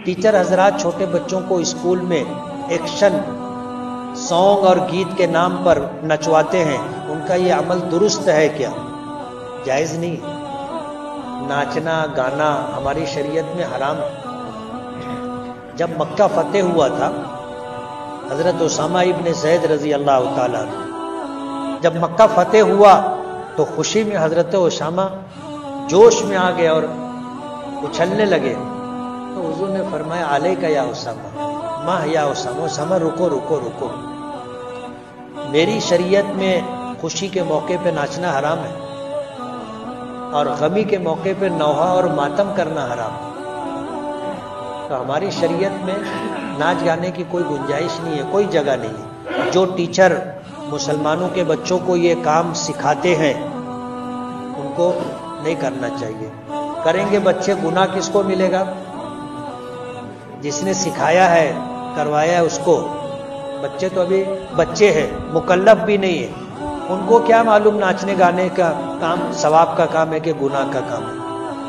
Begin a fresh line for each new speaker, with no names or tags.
Teacher हजरात छोटे बच्चों को स्कूल में एक्शन सॉन्ग और गीत के नाम पर नचवाते हैं, उनका ये अमल दुरुस्त है क्या? जायज नहीं। नाचना गाना हमारी शरीयत में हराम है। जब मक्का फतेह हुआ था, हजरत उसामा इब्न ज़ैद रजी अल्लाह ताला जब मक्का फतेह हुआ तो खुशी में हजरत उसामा जोश में आ गए और उछलने लगे। तो हुजूर ने फरमाया अलैका या उसामा, माह या उसामा, उसामा रुको रुको रुको। मेरी शरीयत में खुशी के मौके पे नाचना हराम है और गमी के मौके पे नौहा और मातम करना हराम है। तो हमारी शरीयत में नाच गाने की कोई गुंजाइश नहीं है, कोई जगह नहीं है। जो टीचर मुसलमानों के बच्चों को ये काम सिखाते हैं उनको नहीं करना चाहिए। करेंगे बच्चे, गुनाह किसको मिलेगा? जिसने सिखाया है, करवाया है उसको। बच्चे तो अभी बच्चे हैं, मुकल्लफ भी नहीं है, उनको क्या मालूम नाचने गाने का काम सवाब का काम है कि गुनाह का काम है।